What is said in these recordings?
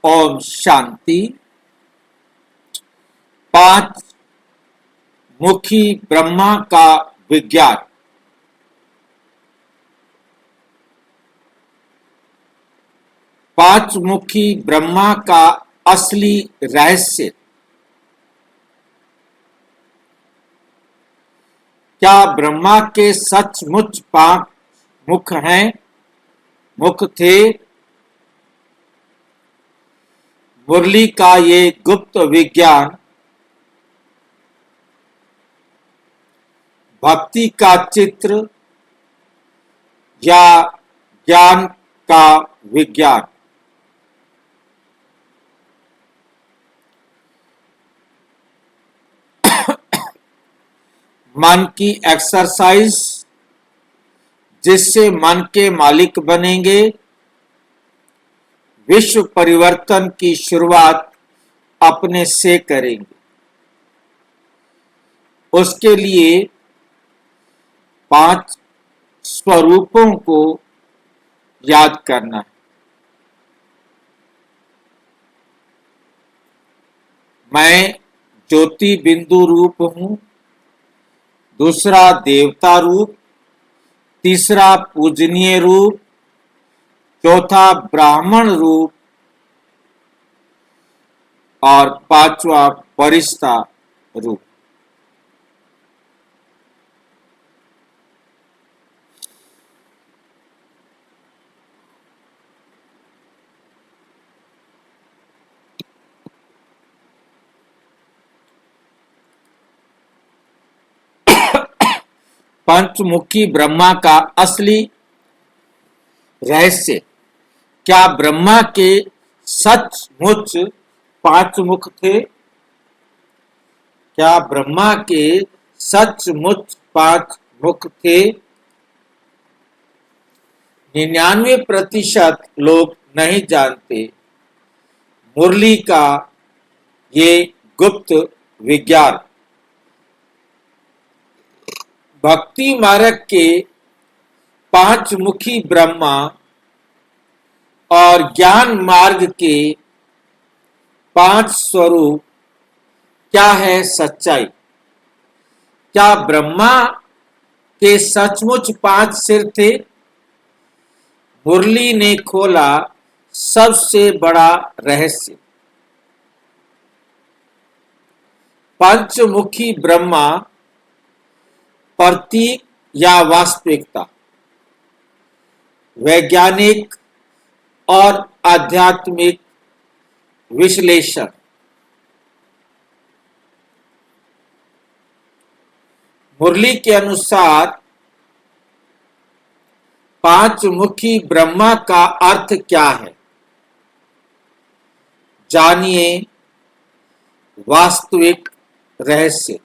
ओम शांति। पांच मुखी ब्रह्मा का विज्ञान। पांच मुखी ब्रह्मा का असली रहस्य। क्या ब्रह्मा के सचमुच पांच मुख हैं, मुख थे? मुरली का ये गुप्त विज्ञान भक्ति का चित्र या ज्ञान का विज्ञान? मन की एक्सरसाइज जिससे मन के मालिक बनेंगे। विश्व परिवर्तन की शुरुआत अपने से करेंगे। उसके लिए पांच स्वरूपों को याद करना है। मैं ज्योति बिंदु रूप हूं, दूसरा देवता रूप, तीसरा पूजनीय रूप, चौथा ब्राह्मण रूप और पांचवा फरिश्ता रूप। पंचमुखी ब्रह्मा का असली रहस्य। क्या ब्रह्मा के सचमुच पांच मुख थे? क्या ब्रह्मा के सचमुच पांच मुख थे? 99% लोग नहीं जानते मुरली का ये गुप्त विज्ञान। भक्ति मार्ग के पांच मुखी ब्रह्मा और ज्ञान मार्ग के पांच स्वरूप क्या है सच्चाई? क्या ब्रह्मा के सचमुच पांच सिर थे? मुरली ने खोला सबसे बड़ा रहस्य। पंचमुखी ब्रह्मा प्रतीक या वास्तविकता, वैज्ञानिक और आध्यात्मिक विश्लेषण। मुरली के अनुसार पांच मुखी ब्रह्मा का अर्थ क्या है? जानिए वास्तविक रहस्य।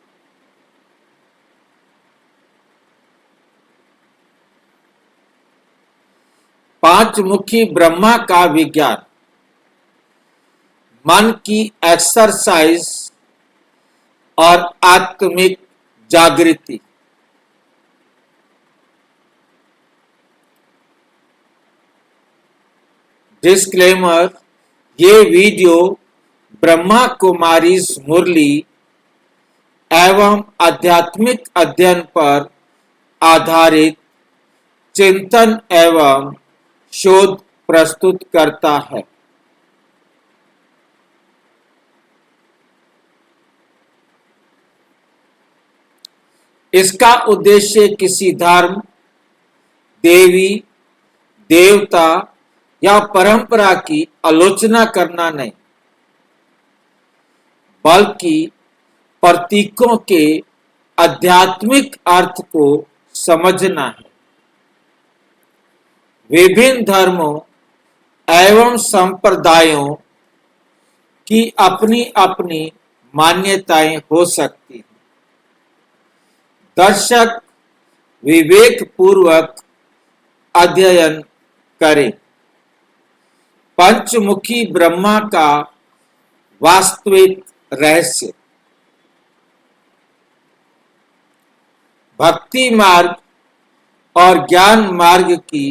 पांच मुखी ब्रह्मा का विज्ञान। मन की एक्सरसाइज और आत्मिक जागृति। डिस्क्लेमर: ये वीडियो ब्रह्मा कुमारी मुरली एवं आध्यात्मिक अध्ययन पर आधारित चिंतन एवं शोध प्रस्तुत करता है। इसका उद्देश्य किसी धर्म, देवी, देवता या परंपरा की आलोचना करना नहीं, बल्कि प्रतीकों के आध्यात्मिक अर्थ को समझना है। विभिन्न धर्मों एवं संप्रदायों की अपनी अपनी मान्यताएं हो सकती हैं। दर्शक विवेक पूर्वक अध्ययन करें। पंचमुखी ब्रह्मा का वास्तविक रहस्य। भक्ति मार्ग और ज्ञान मार्ग की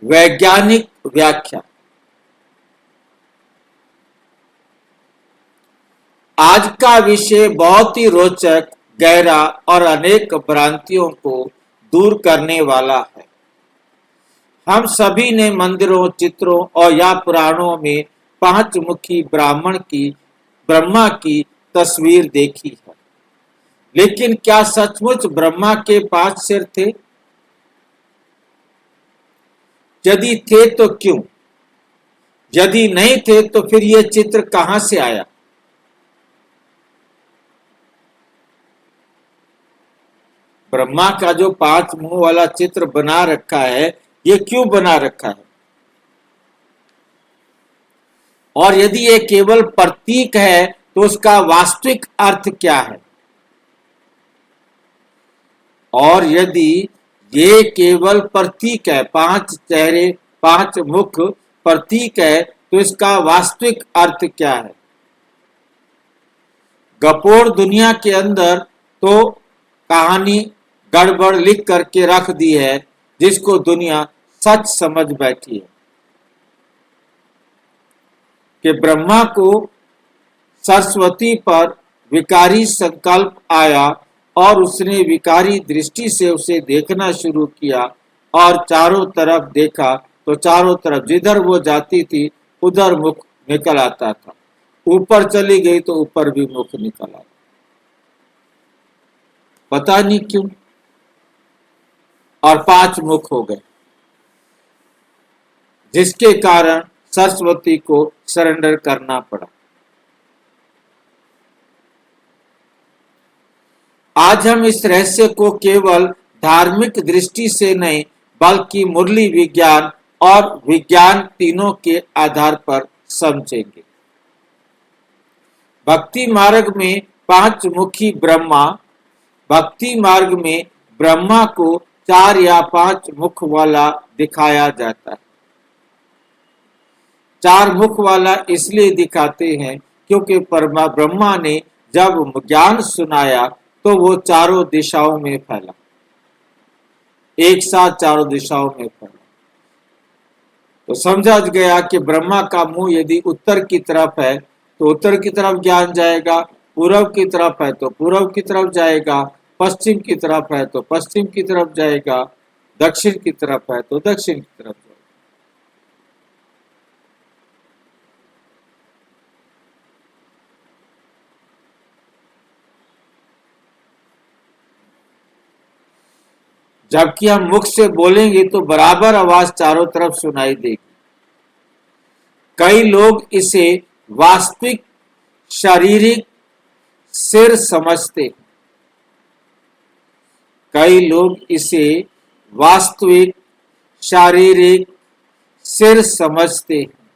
वैज्ञानिक व्याख्या। आज का विषय बहुत ही रोचक, गहरा और अनेक भ्रांतियों को दूर करने वाला है। हम सभी ने मंदिरों, चित्रों और या पुराणों में पांच मुखी ब्रह्मा की तस्वीर देखी है। लेकिन क्या सचमुच ब्रह्मा के पांच सिर थे? यदि थे तो क्यों? यदि नहीं थे तो फिर यह चित्र कहां से आया? ब्रह्मा का जो पांच मुंह वाला चित्र बना रखा है, ये क्यों बना रखा है? और यदि ये केवल प्रतीक है तो उसका वास्तविक अर्थ क्या है? और यदि ये केवल प्रतीक है, पांच चेहरे, पांच मुख प्रतीक है, तो इसका वास्तविक अर्थ क्या है? गपोड़ दुनिया के अंदर तो कहानी गड़बड़ लिख करके रख दी है, जिसको दुनिया सच समझ बैठी है कि ब्रह्मा को सरस्वती पर विकारी संकल्प आया और उसने विकारी दृष्टि से उसे देखना शुरू किया और चारों तरफ देखा तो चारों तरफ जिधर वो जाती थी उधर मुख निकल आता था। ऊपर चली गई तो ऊपर भी मुख निकल आता। पता नहीं क्यों, और पांच मुख हो गए, जिसके कारण सरस्वती को सरेंडर करना पड़ा। आज हम इस रहस्य को केवल धार्मिक दृष्टि से नहीं बल्कि मुरली विज्ञान और विज्ञान तीनों के आधार पर समझेंगे। भक्ति मार्ग में पांच मुखी ब्रह्मा, भक्ति मार्ग में ब्रह्मा को चार या पांच मुख वाला दिखाया जाता है। चार मुख वाला इसलिए दिखाते हैं क्योंकि ब्रह्मा ने जब ज्ञान सुनाया तो वो चारों दिशाओं में फैला, एक साथ चारों दिशाओं में फैला। तो समझा गया कि ब्रह्मा का मुंह यदि उत्तर की तरफ है तो उत्तर की तरफ ज्ञान जाएगा, पूर्व की तरफ है तो पूर्व की तरफ जाएगा, पश्चिम की तरफ है तो पश्चिम की तरफ जाएगा, दक्षिण की तरफ है तो दक्षिण की तरफ जाएगा। जबकि हम मुख से बोलेंगे तो बराबर आवाज चारों तरफ सुनाई देगी। कई लोग इसे वास्तविक शारीरिक सिर समझते, कई लोग इसे वास्तविक शारीरिक सिर समझते हैं।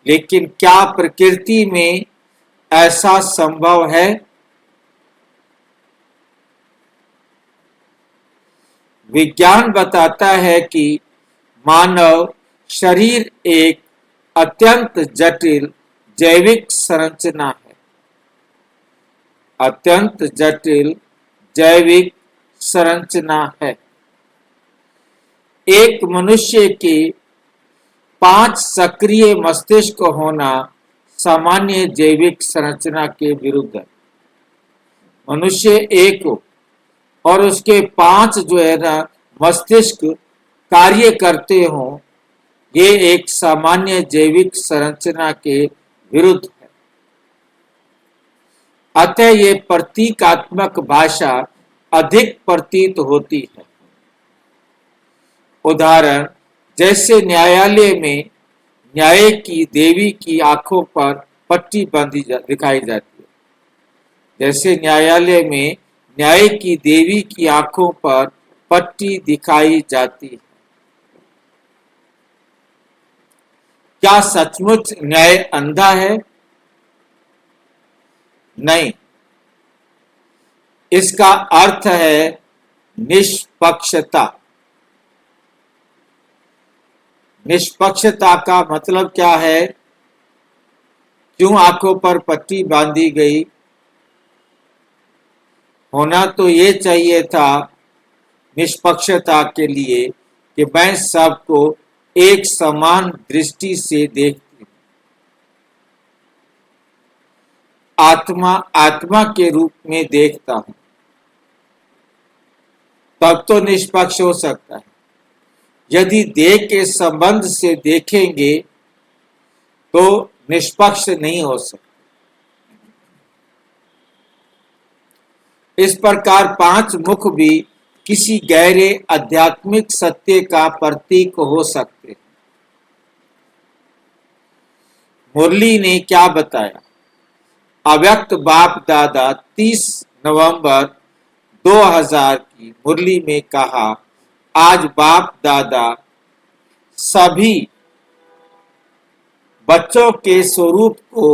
लेकिन क्या प्रकृति में ऐसा संभव है? विज्ञान बताता है कि मानव शरीर एक अत्यंत जटिल जैविक संरचना है। अत्यंत जटिल जैविक संरचना है। एक मनुष्य के 5 सक्रिय मस्तिष्क होना सामान्य जैविक संरचना के विरुद्ध है। मनुष्य एक हो और उसके 5 जो है ना मस्तिष्क कार्य करते हो, ये एक सामान्य जैविक संरचना के विरुद्ध है। अतः ये प्रतीकात्मक भाषा अधिक प्रतीत होती है। उदाहरण जैसे न्यायालय में न्याय की देवी की आंखों पर पट्टी बांधी दिखाई जाती है। जैसे न्यायालय में न्याय की देवी की आंखों पर पट्टी दिखाई जाती है। क्या सचमुच न्याय अंधा है? नहीं, इसका अर्थ है निष्पक्षता। निष्पक्षता का मतलब क्या है? क्यों आंखों पर पट्टी बांधी गई? होना तो ये चाहिए था निष्पक्षता के लिए कि मैं सबको एक समान दृष्टि से देखती हूं। आत्मा आत्मा के रूप में देखता हूं, तब तो निष्पक्ष हो सकता है। यदि देह के संबंध से देखेंगे तो निष्पक्ष नहीं हो सकता। इस प्रकार पांच मुख भी किसी गहरे आध्यात्मिक सत्य का प्रतीक हो सकते हैं। मुरली ने क्या बताया? अव्यक्त बाप दादा 30 नवंबर 2000 की मुरली में कहा, आज बाप दादा सभी बच्चों के स्वरूप को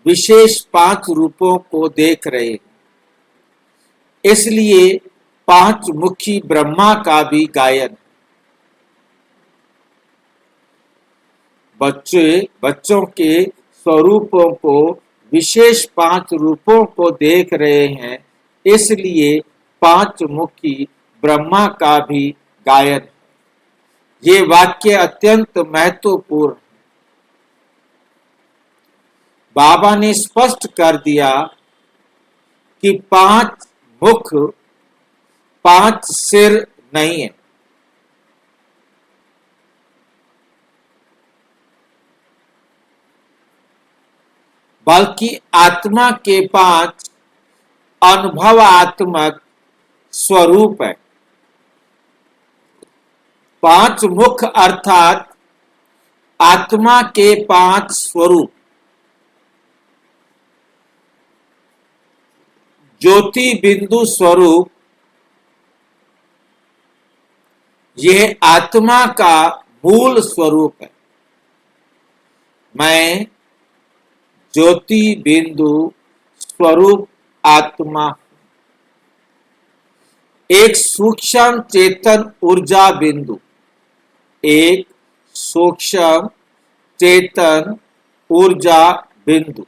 विशेष 5 रूपों को देख रहे हैं। इसलिए 5 मुखी ब्रह्मा का भी गायन। बच्चों के स्वरूपों को विशेष 5 रूपों को देख रहे हैं, इसलिए 5 मुखी ब्रह्मा का भी गायन। ये वाक्य अत्यंत महत्वपूर्ण। बाबा ने स्पष्ट कर दिया कि 5 मुख 5 सिर नहीं है, बल्कि आत्मा के 5 अनुभवात्मक स्वरूप है। 5 मुख अर्थात आत्मा के 5 स्वरूप। ज्योति बिंदु स्वरूप, यह आत्मा का मूल स्वरूप है। मैं ज्योति बिंदु स्वरूप आत्मा, एक सूक्ष्म चेतन ऊर्जा बिंदु, एक सूक्ष्म चेतन ऊर्जा बिंदु।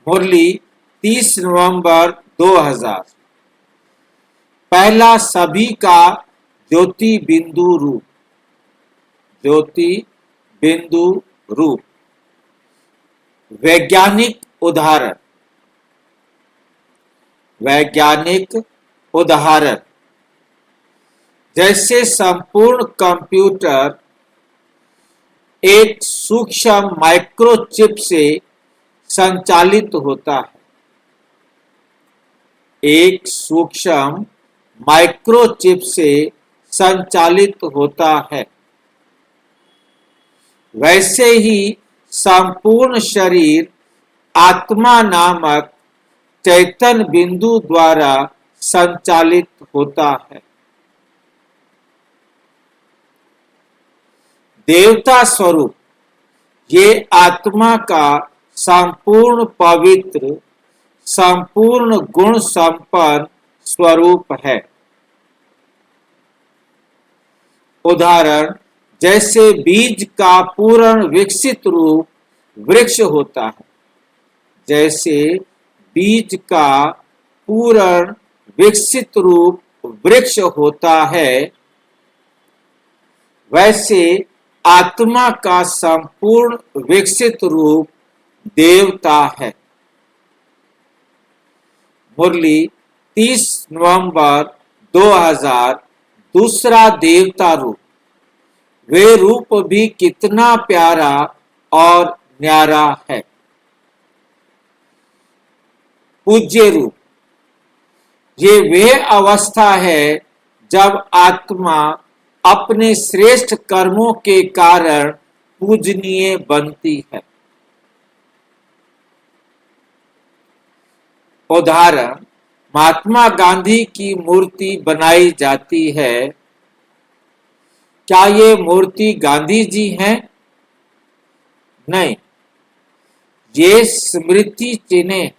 मुरली 30 नवंबर 2000। पहला सभी का ज्योति बिंदु रूप। ज्योति बिंदु रूप। वैज्ञानिक उदाहरण। वैज्ञानिक उदाहरण, जैसे संपूर्ण कंप्यूटर एक सूक्ष्म माइक्रोचिप से संचालित होता है। एक सूक्ष्म माइक्रोचिप से संचालित होता है, वैसे ही संपूर्ण शरीर आत्मा नामक चैतन्य बिंदु द्वारा संचालित होता है। देवता स्वरूप, ये आत्मा का संपूर्ण पवित्र, संपूर्ण गुण संपन्न स्वरूप है। उदाहरण, जैसे बीज का पूर्ण विकसित रूप वृक्ष होता है, जैसे बीज का पूर्ण विकसित रूप वृक्ष होता है, वैसे आत्मा का संपूर्ण विकसित रूप देवता है। मुरली 30 नवंबर 2000। दूसरा देवता रूप, वे रूप भी कितना प्यारा और न्यारा है। पूज्य रूप, ये वे अवस्था है जब आत्मा अपने श्रेष्ठ कर्मों के कारण पूजनीय बनती है। उदाहरण, महात्मा गांधी की मूर्ति बनाई जाती है। क्या ये मूर्ति गांधी जी हैं? नहीं, ये स्मृति चिन्ह।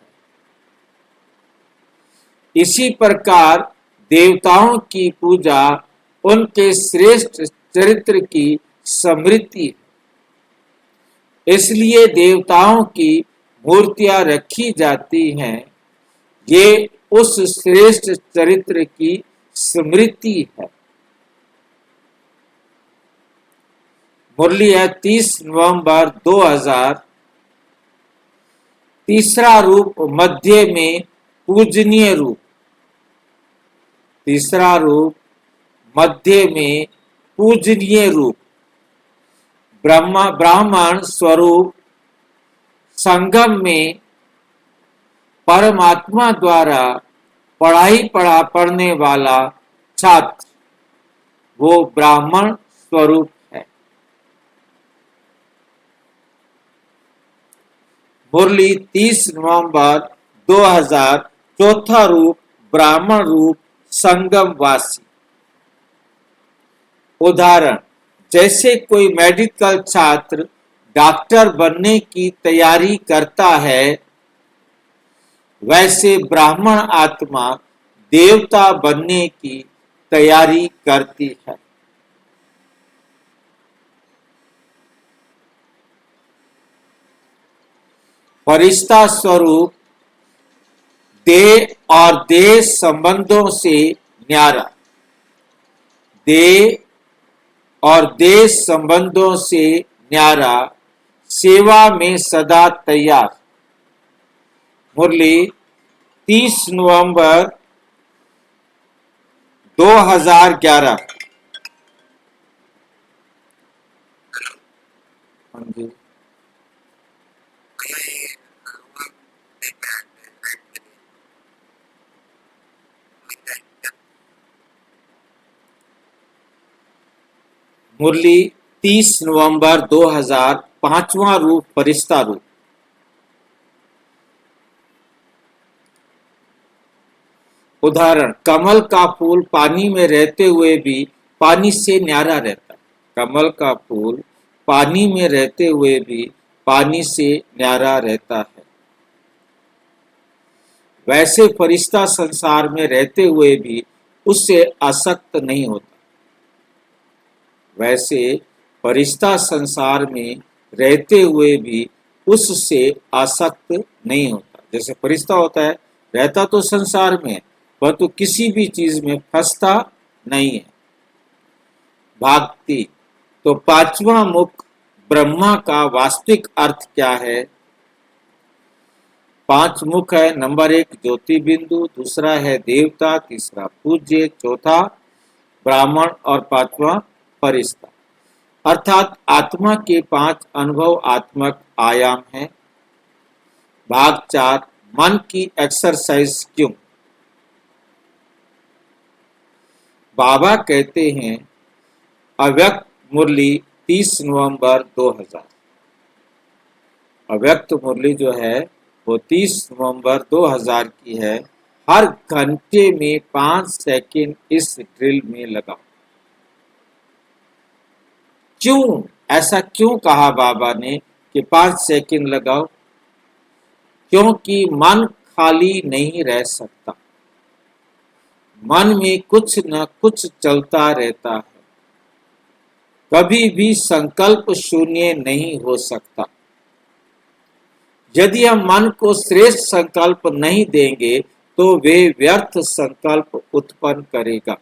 इसी प्रकार देवताओं की पूजा उनके श्रेष्ठ चरित्र की स्मृति है। इसलिए देवताओं की मूर्तियां रखी जाती हैं। ये उस श्रेष्ठ चरित्र की स्मृति है। मुरली है 30 नवंबर 2000। तीसरा रूप मध्य में पूजनीय रूप, तीसरा रूप मध्य में पूजनीय रूप, ब्राह्मण स्वरूप संगम में परमात्मा द्वारा पढ़ने वाला छात्र, वो ब्राह्मण स्वरूप है। मुरली 30 नवंबर 2000, चौथा रूप ब्राह्मण रूप संगम वासी। उदाहरण, जैसे कोई मेडिकल छात्र डॉक्टर बनने की तैयारी करता है, वैसे ब्राह्मण आत्मा देवता बनने की तैयारी करती है। फरिश्ता स्वरूप देह और देह संबंधों से न्यारा, देह और देह संबंधों से न्यारा, सेवा में सदा तैयार। मुरली 30 नवंबर 2011। हाँ जी। मुरली 30 नवंबर 2000, पांचवा रूप फरिश्ता रूप। उदाहरण, कमल का फूल पानी में रहते हुए भी पानी से न्यारा रहता है। कमल का फूल पानी में रहते हुए भी पानी से न्यारा रहता है। वैसे फरिश्ता संसार में रहते हुए भी उससे आसक्त नहीं होता। वैसे फरिश्ता संसार में रहते हुए भी उससे आसक्त नहीं होता। जैसे फरिश्ता होता है, रहता तो संसार में, परंतु किसी भी चीज में फंसता नहीं है। भागती, तो पांचवा मुख ब्रह्मा का वास्तविक अर्थ क्या है? 5 मुख है। नंबर 1 ज्योति बिंदु, दूसरा है देवता, तीसरा पूज्य, चौथा ब्राह्मण और पांचवा फरिश्ता। अर्थात आत्मा के 5 अनुभवात्मक आयाम हैं। भाग 4 मन की एक्सरसाइज क्यों? बाबा कहते हैं, अव्यक्त मुरली 30 नवंबर 2000। अव्यक्त मुरली जो है वो 30 नवंबर 2000 की है। हर घंटे में 5 सेकंड इस ड्रिल में लगाओ। क्यों ऐसा क्यों कहा बाबा ने कि 5 सेकंड लगाओ? क्योंकि मन खाली नहीं रह सकता, मन में कुछ न कुछ चलता रहता है, कभी भी संकल्प शून्य नहीं हो सकता। यदि हम मन को श्रेष्ठ संकल्प नहीं देंगे तो वे व्यर्थ संकल्प उत्पन्न करेगा।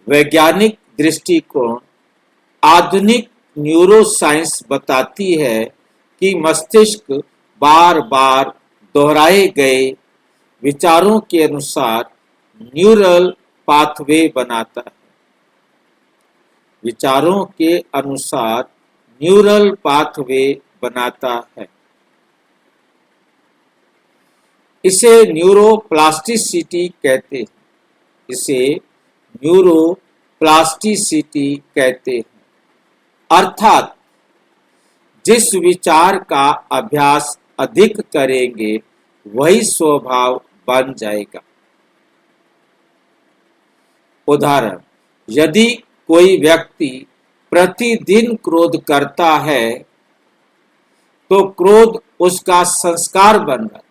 वैज्ञानिक दृष्टिकोण, आधुनिक न्यूरोसाइंस बताती है कि मस्तिष्क बार बार दोहराए गए विचारों के अनुसार न्यूरल पाथवे बनाता है। विचारों के अनुसार न्यूरल पाथवे बनाता है। इसे न्यूरोप्लास्टिसिटी कहते हैं। इसे न्यूरोप्लास्टिसिटी कहते हैं। अर्थात जिस विचार का अभ्यास अधिक करेंगे वही स्वभाव बन जाएगा। उदाहरण, यदि कोई व्यक्ति प्रतिदिन क्रोध करता है तो क्रोध उसका संस्कार बन जाता है।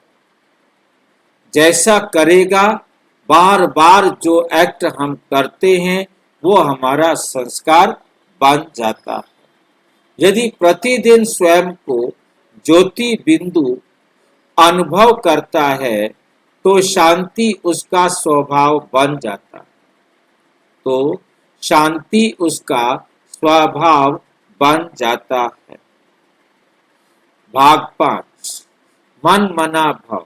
जैसा करेगा, बार बार जो एक्ट हम करते हैं वो हमारा संस्कार बन जाता है। यदि प्रतिदिन स्वयं को ज्योति बिंदु अनुभव करता है तो शांति उसका स्वभाव बन जाता है। तो शांति उसका स्वभाव बन जाता है। भाग 5, मन मना भव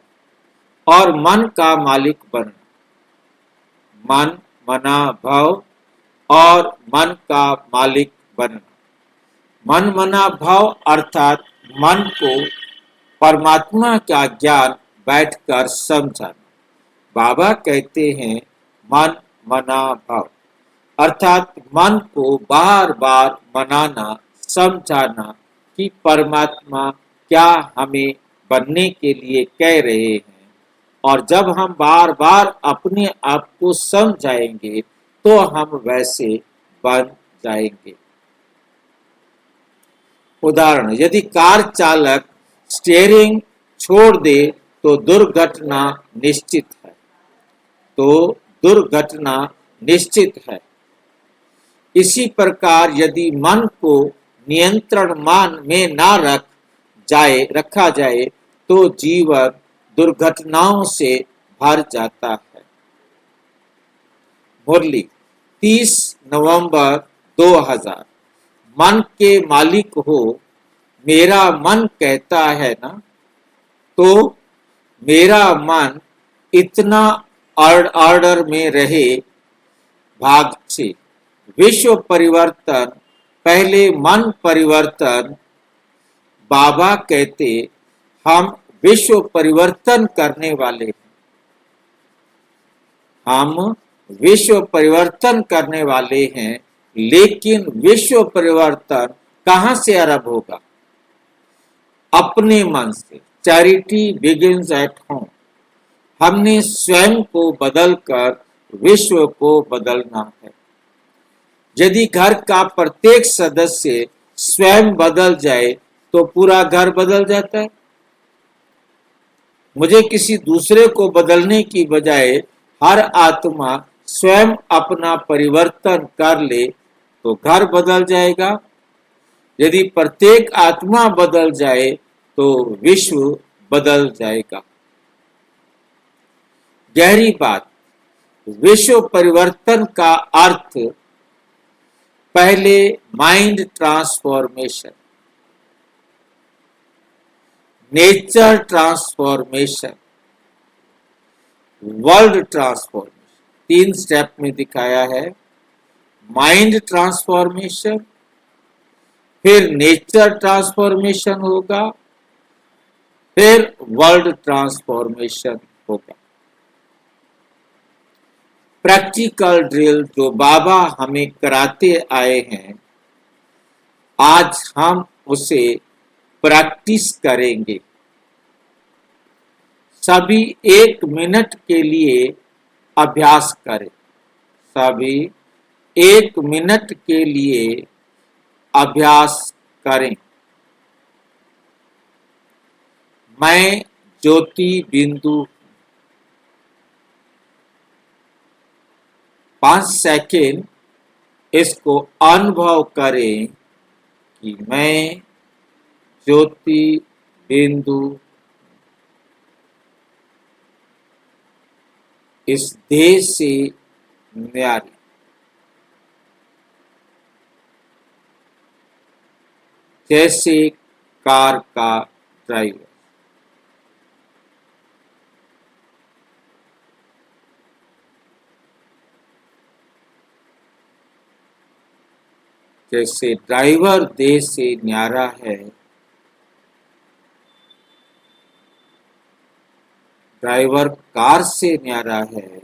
और मन का मालिक बनना। मन मना भव और मन का मालिक बनना। मन मना भाव अर्थात मन को परमात्मा का ज्ञान बैठकर समझाना। बाबा कहते हैं मन मना भाव अर्थात मन को बार बार मनाना, समझाना कि परमात्मा क्या हमें बनने के लिए कह रहे हैं। और जब हम बार बार अपने आप को समझाएंगे तो हम वैसे बन जाएंगे। उदाहरण, यदि कार चालक स्टीयरिंग छोड़ दे तो दुर्घटना निश्चित है। तो दुर्घटना निश्चित है। इसी प्रकार यदि मन को नियंत्रण मान में ना रखा जाए तो जीवन दुर्घटनाओं से भर जाता है। मुरली 30 नवंबर 2000। मन के मालिक हो, मेरा मन कहता है ना, तो मेरा मन इतना ऑर्डर में रहे। भाग 6, विश्व परिवर्तन। पहले मन परिवर्तन। बाबा कहते हम विश्व परिवर्तन करने वाले हैं। हम विश्व परिवर्तन करने वाले हैं, लेकिन विश्व परिवर्तन कहां से आरंभ होगा? अपने मन से। Charity begins at home. हमने स्वयं को बदलकर विश्व को बदलना है। यदि घर का प्रत्येक सदस्य स्वयं बदल जाए तो पूरा घर बदल जाता है। मुझे किसी दूसरे को बदलने की बजाय हर आत्मा स्वयं अपना परिवर्तन कर ले तो घर बदल जाएगा। यदि प्रत्येक आत्मा बदल जाए तो विश्व बदल जाएगा। गहरी बात, विश्व परिवर्तन का अर्थ पहले mind transformation, nature transformation, world transformation, 3 step में दिखाया है। माइंड ट्रांसफॉर्मेशन, फिर नेचर ट्रांसफॉर्मेशन होगा, फिर वर्ल्ड ट्रांसफॉर्मेशन होगा। प्रैक्टिकल ड्रिल जो बाबा हमें कराते आए हैं, आज हम उसे प्रैक्टिस करेंगे। सभी 1 मिनट के लिए अभ्यास करें। सभी 1 मिनट के लिए अभ्यास करें। मैं ज्योति बिंदु। 5 सेकेंड इसको अनुभव करें कि मैं ज्योति बिंदु इस देश से न्यारी। जैसे कार का ड्राइवर। जैसे ड्राइवर देश से न्यारा है, ड्राइवर कार से न्यारा है,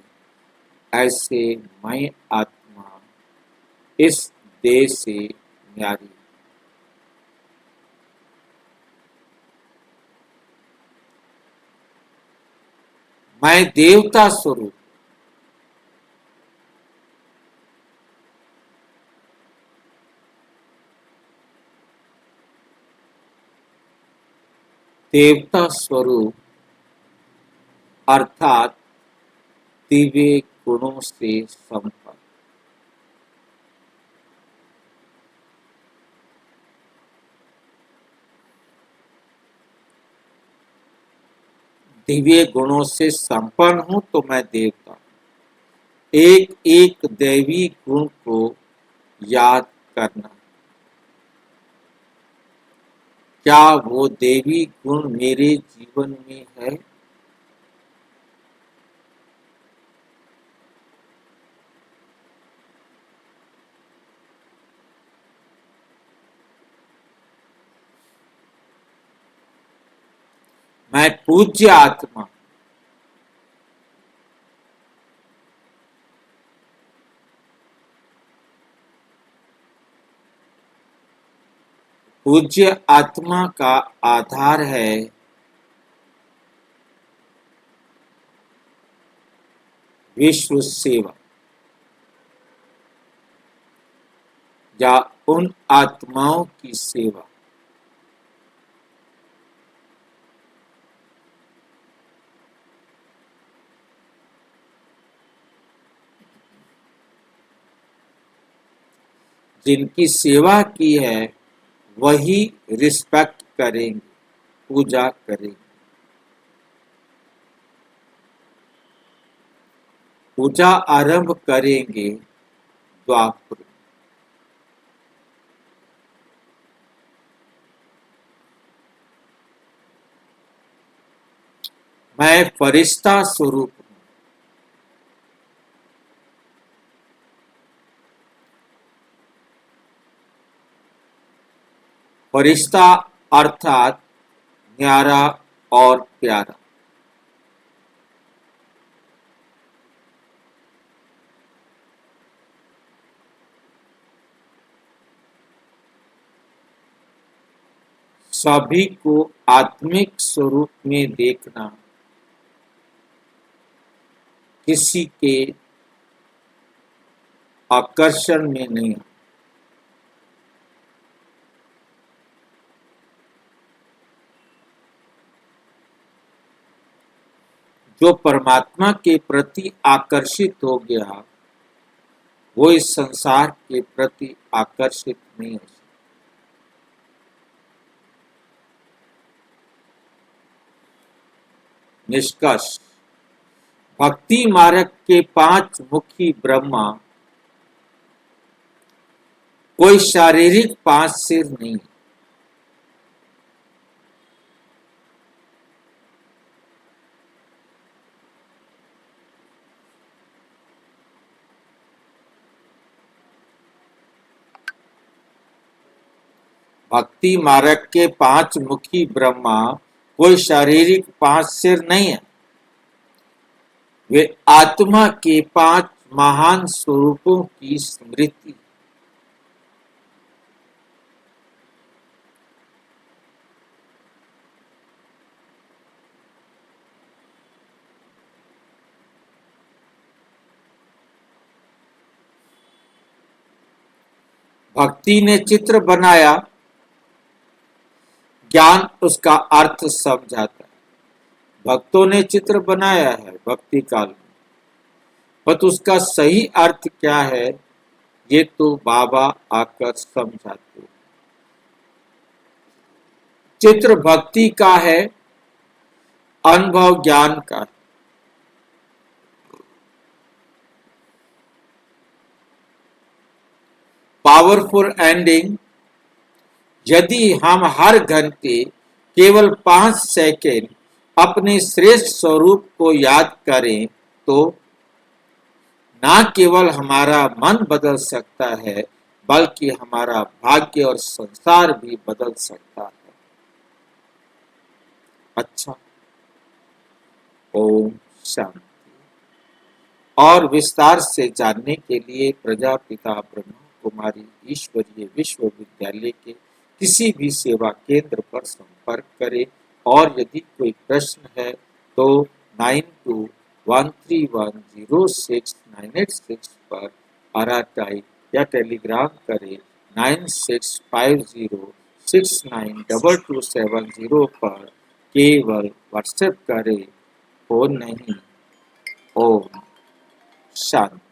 ऐसे मैं आत्मा इस देश से न्यारी। मैं देवता स्वरूप। देवता स्वरूप अर्थात दिव्य गुणों से संपन्न। दिव्य गुणों से संपन्न हूं तो मैं देवता हूं। एक एक दैवी गुण को याद करना। क्या वो देवी गुण मेरे जीवन में है? मैं पूज्य आत्मा, पूज्य आत्मा का आधार है विश्व सेवा, या उन आत्माओं की सेवा जिनकी सेवा की है, वही रिस्पेक्ट करेंगे, पूजा करेंगे। पूजा आरंभ करेंगे द्वापर। मैं फरिश्ता स्वरूप हूँ। फरिश्ता अर्थात न्यारा और प्यारा। सभी को आत्मिक स्वरूप में देखना किसी के आकर्षण में नहीं। जो परमात्मा के प्रति आकर्षित हो गया, वो इस संसार के प्रति आकर्षित नहीं हो सकता। निष्कर्ष, भक्ति मार्ग के 5 मुखी ब्रह्मा कोई शारीरिक 5 सिर नहीं। भक्ति मार्ग के 5 मुखी ब्रह्मा कोई शारीरिक 5 सिर नहीं है। वे आत्मा के 5 महान स्वरूपों की स्मृति। भक्ति ने चित्र बनाया, ज्ञान उसका अर्थ समझाता है। भक्तों ने चित्र बनाया है भक्ति काल में, पर उसका सही अर्थ क्या है, ये तो बाबा आकर समझाते हैं। चित्र भक्ति का है, अनुभव ज्ञान का है। पावरफुल एंडिंग, यदि हम हर घंटे केवल 5 सेकेंड अपने श्रेष्ठ स्वरूप को याद करें, तो न केवल हमारा मन बदल सकता है, बल्कि हमारा भाग्य और संसार भी बदल सकता है। अच्छा, ओम शांति। और विस्तार से जानने के लिए प्रजापिता ब्रह्मा कुमारी ईश्वरीय विश्वविद्यालय के किसी भी सेवा केंद्र पर संपर्क करें। और यदि कोई प्रश्न है तो 9213106986 पर आरआईटी या टेलीग्राम करें। 9650692270 पर केवल व्हाट्सएप करें, फोन नहीं। ओम शांति।